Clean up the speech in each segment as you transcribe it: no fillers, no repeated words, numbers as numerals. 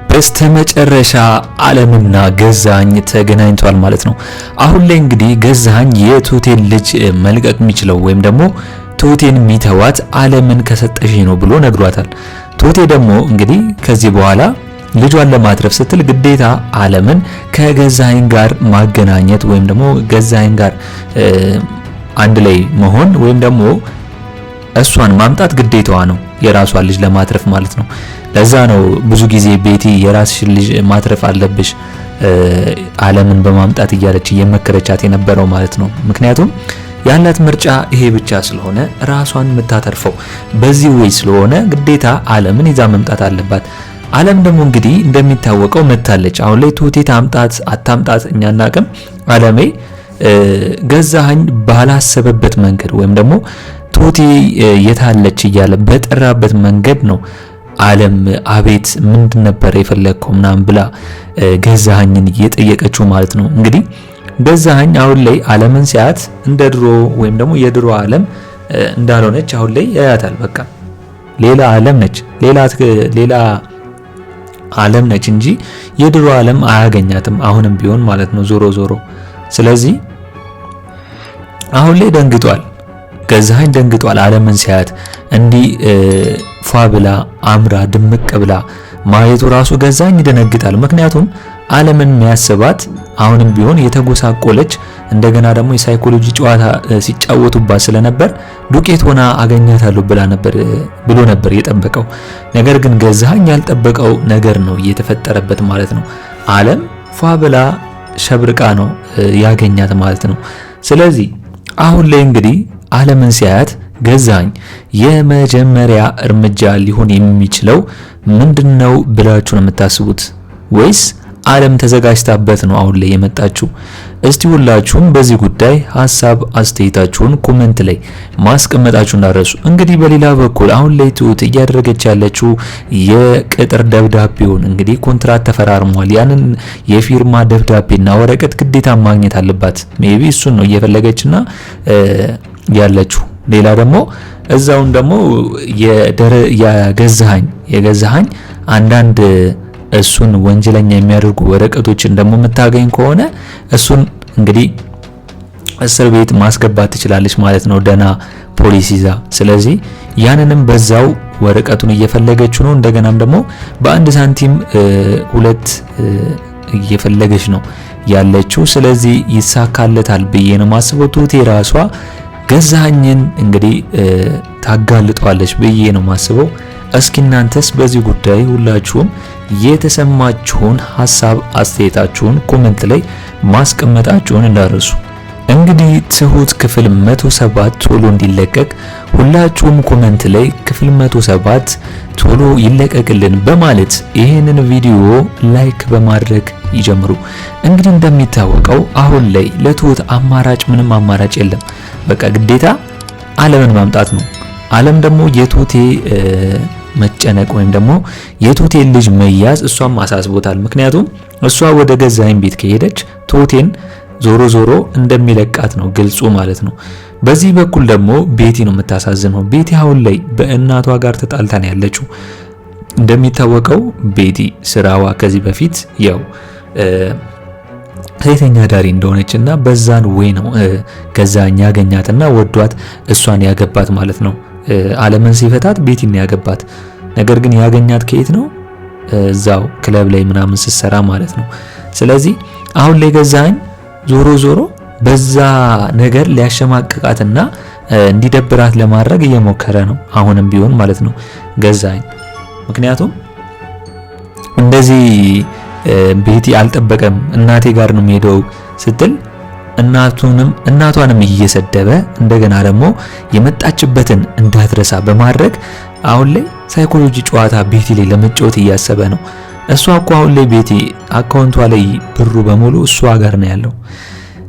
በስተመጨረሻ ዓለምና ገዛኸኝ ተገናኝቷል ማለት ነው። አሁን ላይ እንግዲህ ገዛኸኝ የትሁቴን ልጅ መልቀቅ የሚችለው ወይም ደግሞ ትሁቴን የሚተዋት ዓለምን ከሰጠሽኝ ነው ብሎ ነግሯታል። ትሁቴ ደግሞ እንግዲህ ከዚህ በኋላ ልጇን ለማትረፍ ስትል ግዴታ ዓለምን ከገዛኸኝ ጋር ማገናኘት ወይም ደግሞ ገዛኸኝ ጋር አንድ ላይ መሆን ወይም ደግሞ እሷን ማምጣት ግዴታዋ ነው፣ የራሷን ልጅ ለማትረፍ ማለት ነው። ለዛ ነው ብዙ ጊዜ ቤቲ የራስሽን ልጅ ማትረፍ አለብሽ ዓለምን በማምጣት እያለች እየመከረቻት የነበረው ማለት ነው። ምክንያቱም ያላት ምርጫ ይሄ ብቻ ስለሆነ ራሷን የምታተርፈው በዚህ ወይ ስለሆነ ግዴታ ዓለምን ይዛ መምጣት አለባት። ዓለም ደግሞ እንግዲህ እንደሚታወቀው መታለች። አሁን ላይ ትሁቴ ታምጣት አታምጣት እኛ እናቅም። ዓለሜ ገዛኸኝ ባላሰበበት መንገድ ወይም ደግሞ ትሁቴ የታለች እያለ በጠራበት መንገድ ነው ዓለም አቤት ምንድን ነበር የፈለግከው ምናምን ብላ ገዛኸኝን እየጠየቀችው ማለት ነው። እንግዲህ ገዛኸኝ አሁን ላይ ዓለምን ሲያት እንደ ድሮ ወይም ደግሞ የድሮ ዓለም እንዳልሆነች አሁን ላይ ያያታል። በቃ ሌላ ዓለም ነች፣ ሌላ ዓለም ነች እንጂ የድሮ ዓለም አያገኛትም አሁንም ቢሆን ማለት ነው ዞሮ ዞሮ። ስለዚህ አሁን ላይ ደንግጧል፣ ገዛኸኝ ደንግጧል። ዓለምን ሲያት እንዲህ ፏ ብላ አምራ ድምቅ ብላ ማየቱ ራሱ ገዛኸኝ ይደነግጣል። ምክንያቱም ዓለምን የሚያስባት አሁንም ቢሆን የተጎሳቆለች እንደገና ደግሞ የሳይኮሎጂ ጨዋታ ሲጫወቱባት ስለነበር ዱቄት ሆና አገኛታለሁ ብሎ ነበር የጠበቀው። ነገር ግን ገዛኸኝ ያልጠበቀው ነገር ነው እየተፈጠረበት ማለት ነው። ዓለም ፏ ብላ ሸብርቃ ነው ያገኛት ማለት ነው። ስለዚህ አሁን ላይ እንግዲህ ዓለምን ሲያያት ገዛኸኝ የመጀመሪያ እርምጃ ሊሆን የሚችለው ምንድነው ብላችሁ ነው የምታስቡት? ወይስ ዓለም ተዘጋጅታበት ነው አሁን ላይ የመጣችው? እስቲ ሁላችሁም በዚህ ጉዳይ ሐሳብ አስተያየታችሁን ኮሜንት ላይ ማስቀመጣችሁ እንዳረሱ። እንግዲህ በሌላ በኩል አሁን ላይ ትሁት እያደረገች ያለችው የቅጥር ደብዳቤውን እንግዲህ ኮንትራት ተፈራርሟል። ያንን የፊርማ ደብዳቤና ወረቀት ግዴታ ማግኘት አለባት። ሜቢ እሱን ነው እየፈለገችና ያለችው። ሌላ ደግሞ እዛውን ደግሞ የገዛኸኝ አንዳንድ እሱን ወንጀለኛ የሚያደርጉ ወረቀቶችን ደግሞ የምታገኝ ከሆነ እሱን እንግዲህ እስር ቤት ማስገባት ትችላለች ማለት ነው፣ ደና ፖሊስ ይዛ። ስለዚህ ያንንም በዛው ወረቀቱን እየፈለገችው ነው። እንደገናም ደግሞ በአንድ ሳንቲም ሁለት እየፈለገች ነው ያለችው። ስለዚህ ይሳካለታል ብዬ ነው ማስበው። ትሁቴ ራሷ ገዛኸኝን እንግዲህ ታጋልጧለች ብዬ ነው ማስበው። እስኪ እናንተስ በዚህ ጉዳይ ሁላችሁም የተሰማችሁን ሐሳብ አስተያየታችሁን ኮሜንት ላይ ማስቀመጣችሁን እንዳትረሱ። እንግዲህ ትሁት ክፍል 107 ቶሎ እንዲለቀቅ ሁላችሁም ኮሜንት ላይ ክፍል 107 ቶሎ ይለቀቅልን በማለት ይሄንን ቪዲዮ ላይክ በማድረግ ይጀምሩ። እንግዲህ እንደሚታወቀው አሁን ላይ ለትሁት ምንም አማራጭ የለም። በቃ ግዴታ ዓለምን ማምጣት ነው። ዓለም ደግሞ የትሁቴ መጨነቅ ወይም ደግሞ የትሁቴ ልጅ መያዝ እሷም አሳስቦታል። ምክንያቱም እሷ ወደ ገዛኸኝ ቤት ከሄደች ትሁቴን ዞሮ እንደሚለቃት ነው ግልጹ ማለት ነው። በዚህ በኩል ደግሞ ቤቲ ነው የምታሳዝነው። ቤቲ አሁን ላይ በእናቷ ጋር ተጣልታን ያለችው። እንደሚታወቀው ቤቲ ስራዋ ከዚህ በፊት ያው ሴተኛ ዳሪ እንደሆነችና በዛን ወይ ነው ገዛኸኝ ያገኛትና ወዷት እሷን ያገባት ማለት ነው። ዓለምን ሲፈታት ቤቲን ያገባት። ነገር ግን ያገኛት ከየት ነው? እዛው ክለብ ላይ ምናምን ስትሰራ ማለት ነው። ስለዚህ አሁን ላይ ገዛኸኝ ዞሮ በዛ ነገር ሊያሸማቅቃትና እንዲደብራት ለማድረግ እየሞከረ ነው አሁንም ቢሆን ማለት ነው ገዛኸኝ። ምክንያቱም እንደዚህ ቤቲ አልጠበቀም። እናቴ ጋር ነው የሚሄደው ስትል እናቷንም እየሰደበ እንደገና ደግሞ የመጣችበትን እንዳትረሳ በማድረግ አሁን ላይ ሳይኮሎጂ ጨዋታ ቤቲ ላይ ለመጫወት እያሰበ ነው። እሷ እኮ አሁን ላይ ቤቲ አካውንቷ ላይ ብሩ በሙሉ እሷ ጋር ነው ያለው።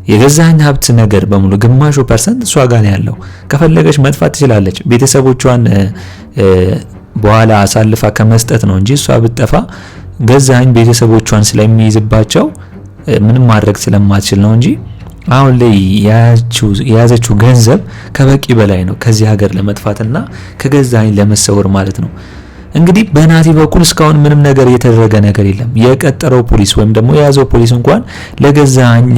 የገዛኸኝ ሀብት ነገር በሙሉ ግማሹ % እሷ ጋር ነው ያለው። ከፈለገች መጥፋት ትችላለች። ቤተሰቦቿን በኋላ አሳልፋ ከመስጠት ነው እንጂ እሷ ብትጠፋ ገዛኸኝ ቤተሰቦቿን ስለሚይዝባቸው ምንም ማድረግ ስለማትችል ነው እንጂ አሁን ላይ የያዘችው ገንዘብ ከበቂ በላይ ነው ከዚህ ሀገር ለመጥፋትና ከገዛኸኝ ለመሰወር ማለት ነው። እንግዲህ በናቲ በኩል እስካሁን ምንም ነገር የተደረገ ነገር የለም። የቀጠረው ፖሊስ ወይም ደግሞ የያዘው ፖሊስ እንኳን ለገዛኸኝ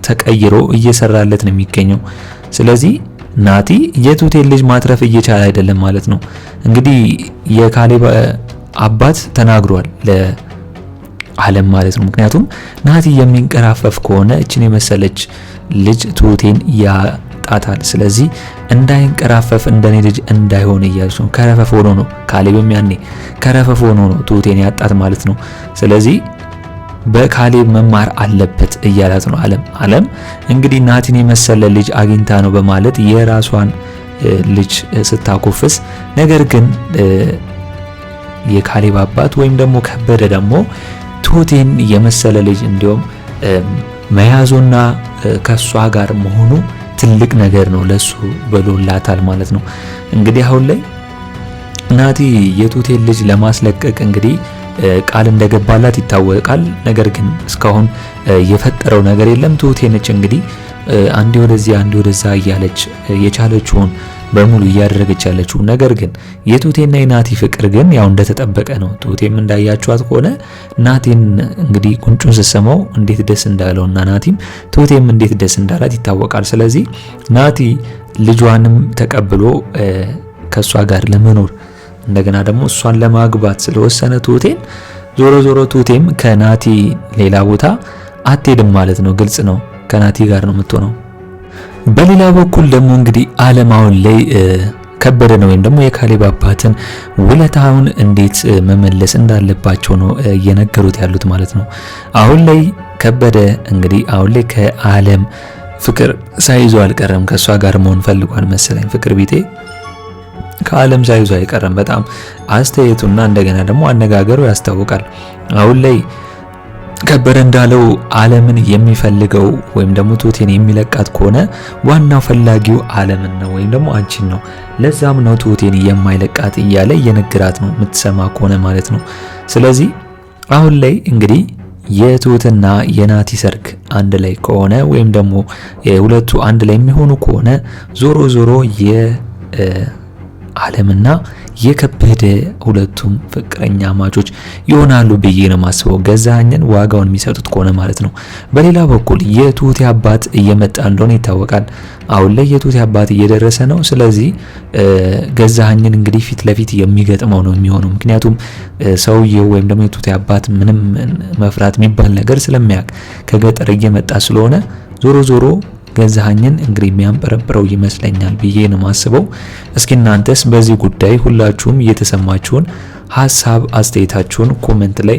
ተቀይሮ እየሰራለት ነው የሚገኘው። ስለዚህ ናቲ የትሁቴን ልጅ ማትረፍ እየቻለ አይደለም ማለት ነው። እንግዲህ የካሌብ አባት ተናግሯል ለዓለም ማለት ነው። ምክንያቱም ናቲ የሚንቀራፈፍ ከሆነ እችን የመሰለች ልጅ ትሁቴን ያጣታል። ስለዚህ እንዳይንቀራፈፍ እንደኔ ልጅ እንዳይሆን እያለች ነው። ከረፈፍ ሆኖ ነው ካሌብም ያኔ ከረፈፍ ሆኖ ነው ትሁቴን ያጣት ማለት ነው። ስለዚህ በካሌብ መማር አለበት እያላት ነው ዓለም እንግዲህ ናቲን የመሰለ ልጅ አግኝታ ነው በማለት የራሷን ልጅ ስታኮፍስ፣ ነገር ግን የካሌብ አባት ወይም ደግሞ ከበደ ደግሞ ትሁቴን የመሰለ ልጅ እንዲሁም መያዙና ከሷ ጋር መሆኑ ትልቅ ነገር ነው ለሱ ብሎላታል ማለት ነው። እንግዲህ አሁን ላይ ናቲ የትሁቴን ልጅ ለማስለቀቅ እንግዲህ ቃል እንደገባላት ይታወቃል። ነገር ግን እስካሁን የፈጠረው ነገር የለም። ትሁቴ ነች እንግዲህ አንዴ ወደዚህ አንዴ ወደዛ እያለች የቻለችውን በሙሉ እያደረገች ያለችው። ነገር ግን የትሁቴና የናቲ ፍቅር ግን ያው እንደተጠበቀ ነው። ትሁቴም እንዳያችኋት ከሆነ ናቲን እንግዲህ ጉንጩን ስሰማው እንዴት ደስ እንዳለውና ናቲም ትሁቴም እንዴት ደስ እንዳላት ይታወቃል። ስለዚህ ናቲ ልጇንም ተቀብሎ ከሷ ጋር ለመኖር እንደገና ደግሞ እሷን ለማግባት ስለወሰነ ትሁቴን ዞሮ ትሁቴም ከናቲ ሌላ ቦታ አትሄድም ማለት ነው። ግልጽ ነው፣ ከናቲ ጋር ነው የምትሆነው። በሌላ በኩል ደግሞ እንግዲህ ዓለም አሁን ላይ ከበደ ነው ወይም ደግሞ የካሌብ አባትን ውለታውን እንዴት መመለስ እንዳለባቸው ነው እየነገሩት ያሉት ማለት ነው። አሁን ላይ ከበደ እንግዲህ አሁን ላይ ከዓለም ፍቅር ሳይዞ አልቀረም። ከሷ ጋር መሆን ፈልጓል መሰለኝ ፍቅር ቢጤ ከዓለም ሳይዞ አይቀርም። በጣም አስተያየቱና እንደገና ደግሞ አነጋገሩ ያስታውቃል። አሁን ላይ ከበደ እንዳለው ዓለምን የሚፈልገው ወይም ደግሞ ትሁቴን የሚለቃት ከሆነ ዋናው ፈላጊው ዓለምን ነው ወይም ደግሞ አንቺን ነው። ለዛም ነው ትሁቴን የማይለቃት እያለ እየነገራት ነው የምትሰማ ከሆነ ማለት ነው። ስለዚህ አሁን ላይ እንግዲህ የትሁትና የናቲ ሰርግ አንድ ላይ ከሆነ ወይም ደግሞ ሁለቱ አንድ ላይ የሚሆኑ ከሆነ ዞሮ ዓለምና የከበደ ሁለቱም ፍቅረኛ ማቾች ይሆናሉ ብዬ ነው ማስበው፣ ገዛኸኝን ዋጋውን የሚሰጡት ከሆነ ማለት ነው። በሌላ በኩል የትሁቴ አባት እየመጣ እንደሆነ ይታወቃል። አሁን ላይ የትሁቴ አባት እየደረሰ ነው። ስለዚህ ገዛኸኝን እንግዲህ ፊት ለፊት የሚገጥመው ነው የሚሆነው። ምክንያቱም ሰውየው ወይም ደግሞ የትሁቴ አባት ምንም መፍራት የሚባል ነገር ስለሚያውቅ ከገጠር እየመጣ ስለሆነ ዞሮ ገዛኸኝን እንግዲህ የሚያንበረብረው ይመስለኛል ብዬ ነው ማስበው። እስኪ እናንተስ በዚህ ጉዳይ ሁላችሁም እየተሰማችሁን ሀሳብ አስተያየታችሁን ኮሜንት ላይ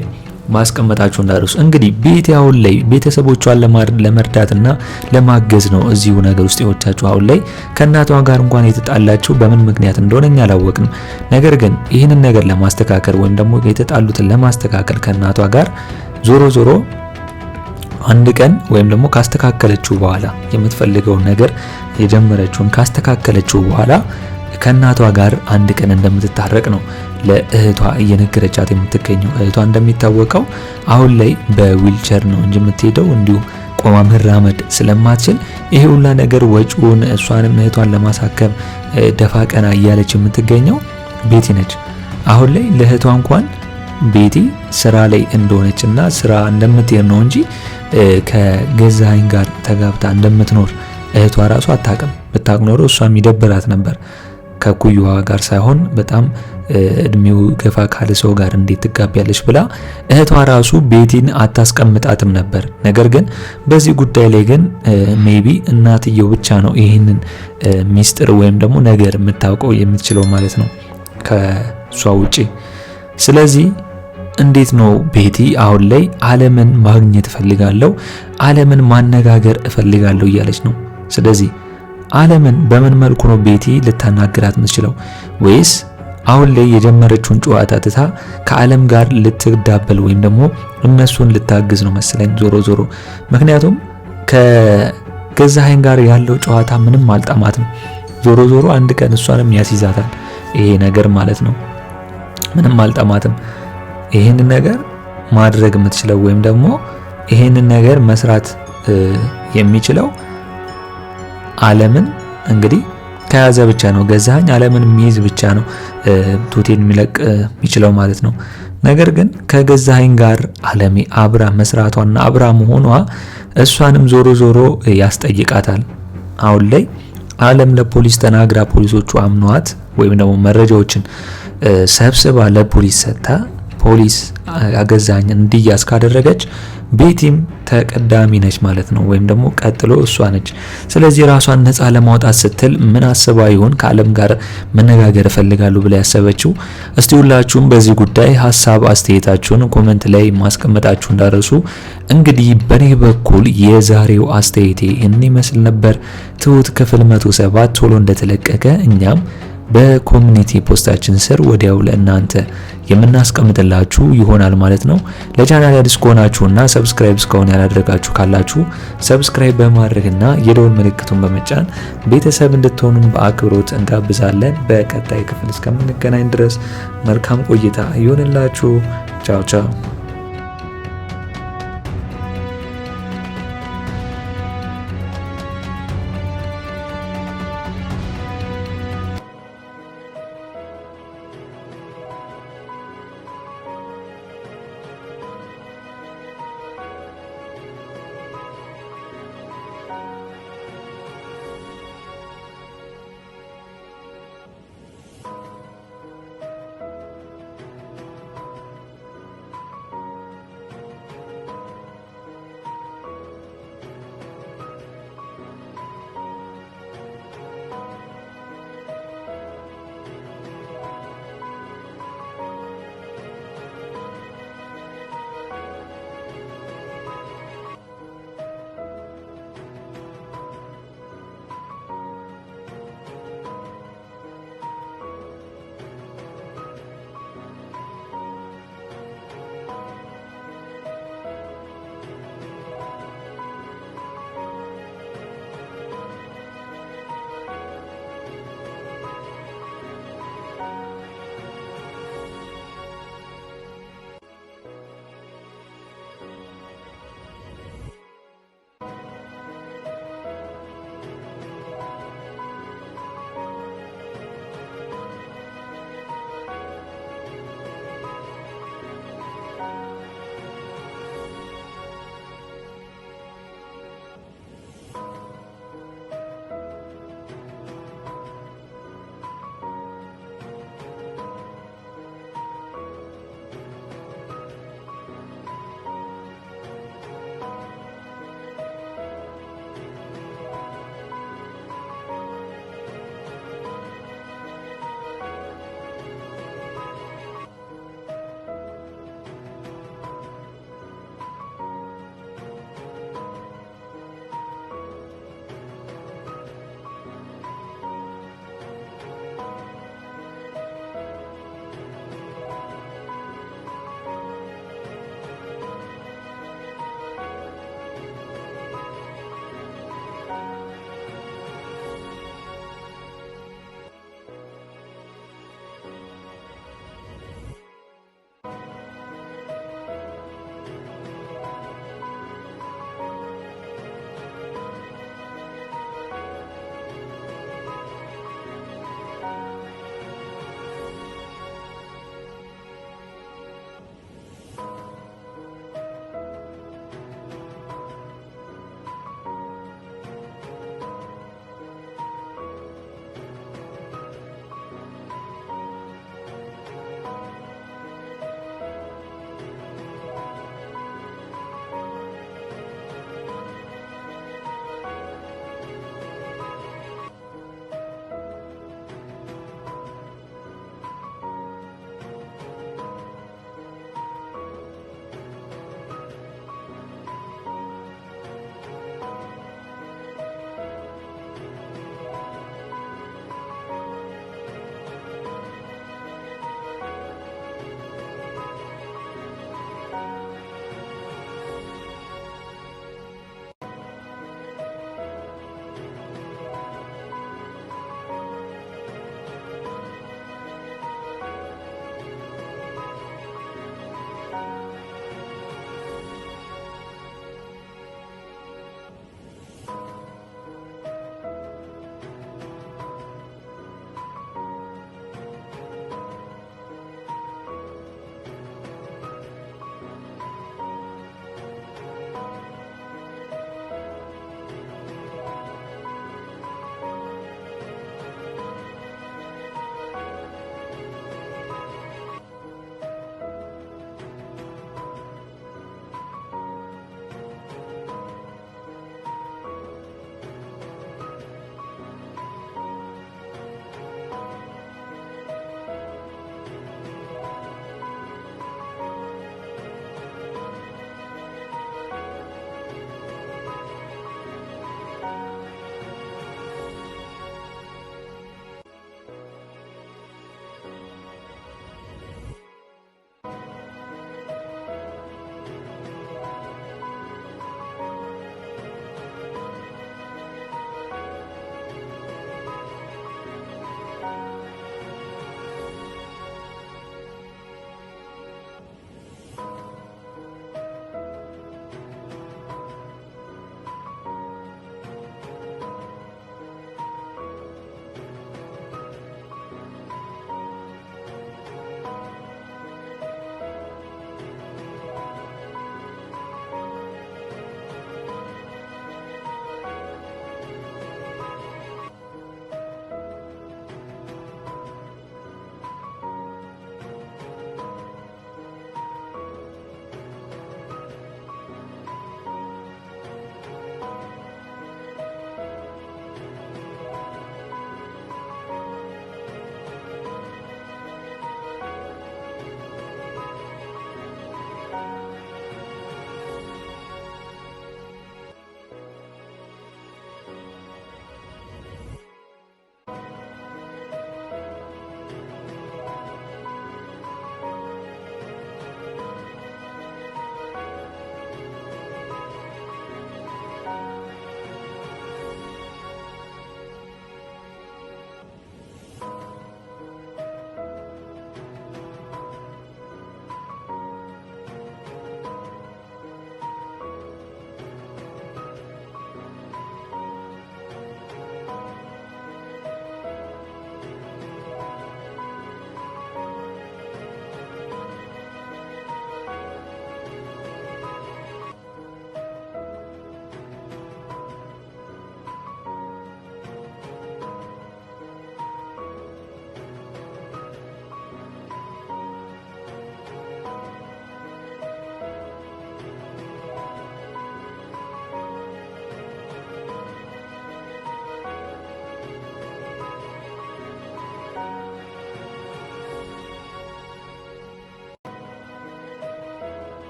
ማስቀመጣችሁ እንዳደረሱ። እንግዲህ ቤቲ አሁን ላይ ቤተሰቦቿን ለመርዳትና ለማገዝ ነው እዚሁ ነገር ውስጥ የወጣችው። አሁን ላይ ከእናቷ ጋር እንኳን የተጣላችው በምን ምክንያት እንደሆነ እኛ አላወቅንም። ነገር ግን ይህንን ነገር ለማስተካከል ወይም ደግሞ የተጣሉትን ለማስተካከል ከእናቷ ጋር ዞሮ አንድ ቀን ወይም ደግሞ ካስተካከለችው በኋላ የምትፈልገውን ነገር የጀመረችውን ካስተካከለችው በኋላ ከእናቷ ጋር አንድ ቀን እንደምትታረቅ ነው ለእህቷ እየነገረቻት የምትገኘው። እህቷ እንደሚታወቀው አሁን ላይ በዊልቸር ነው እንጂ የምትሄደው እንዲሁ ቆማ መራመድ ስለማትችል ይሄ ሁላ ነገር ወጪውን እሷንም እህቷን ለማሳከም ደፋ ቀና እያለች የምትገኘው ቤቲ ነች። አሁን ላይ ለእህቷ እንኳን ቤቲ ስራ ላይ እንደሆነችና ስራ እንደምትሄድ ነው እንጂ ከገዛኸኝ ጋር ተጋብታ እንደምትኖር እህቷ ራሱ አታውቅም። ብታውቅ ኖሮ እሷም ይደብራት ነበር። ከኩዩዋ ጋር ሳይሆን በጣም እድሜው ገፋ ካለ ሰው ጋር እንዴት ትጋቢያለሽ ብላ እህቷ ራሱ ቤቲን አታስቀምጣትም ነበር። ነገር ግን በዚህ ጉዳይ ላይ ግን ሜቢ እናትየው ብቻ ነው ይህንን ሚስጥር ወይም ደግሞ ነገር የምታውቀው የምትችለው ማለት ነው ከሷ ውጪ። ስለዚህ እንዴት ነው ቤቲ አሁን ላይ ዓለምን ማግኘት እፈልጋለሁ፣ ዓለምን ማነጋገር እፈልጋለሁ እያለች ነው። ስለዚህ ዓለምን በምን መልኩ ነው ቤቲ ልታናግራት የምትችለው? ወይስ አሁን ላይ የጀመረችውን ጨዋታ ትታ ከዓለም ጋር ልትዳበል ወይም ደግሞ እነሱን ልታግዝ ነው መሰለኝ ዞሮ። ምክንያቱም ከገዛኸኝ ጋር ያለው ጨዋታ ምንም አልጣማትም። ዞሮ አንድ ቀን እሷንም ያስይዛታል ይሄ ነገር ማለት ነው። ምንም አልጣማትም። ይሄንን ነገር ማድረግ የምትችለው ወይም ደግሞ ይሄንን ነገር መስራት የሚችለው ዓለምን እንግዲህ ከያዘ ብቻ ነው ገዛኸኝ ዓለምን የሚይዝ ብቻ ነው ትሁቴን የሚለቅ የሚችለው ማለት ነው። ነገር ግን ከገዛኸኝ ጋር አለሜ አብራ መስራቷና አብራ መሆኗ እሷንም ዞሮ ዞሮ ያስጠይቃታል። አሁን ላይ አለም ለፖሊስ ተናግራ ፖሊሶቹ አምኗት ወይም ደግሞ መረጃዎችን ሰብስባ ለፖሊስ ሰጥታ ፖሊስ ገዛኸኝ እንዲያዝ ካደረገች ቤቲም ተቀዳሚ ነች ማለት ነው፣ ወይም ደግሞ ቀጥሎ እሷ ነች። ስለዚህ ራሷን ነፃ ለማውጣት ስትል ምን አስባ ይሆን ከአለም ጋር መነጋገር እፈልጋለሁ ብላ ያሰበችው? እስቲ ሁላችሁም በዚህ ጉዳይ ሀሳብ አስተያየታችሁን ኮሜንት ላይ ማስቀመጣችሁ እንዳረሱ። እንግዲህ በኔ በኩል የዛሬው አስተያየቴ ይህን ይመስል ነበር። ትሁት ክፍል 107 ቶሎ እንደተለቀቀ እኛም በኮሚኒቲ ፖስታችን ስር ወዲያው ለእናንተ የምናስቀምጥላችሁ ይሆናል ማለት ነው። ለቻናል አዲስ ከሆናችሁና ሰብስክራይብ እስካሁን ያላደረጋችሁ ካላችሁ ሰብስክራይብ በማድረግና የደወል ምልክቱን በመጫን ቤተሰብ እንድትሆኑን በአክብሮት እንጋብዛለን። በቀጣይ ክፍል እስከምንገናኝ ድረስ መልካም ቆይታ ይሁንላችሁ። ቻው ቻው።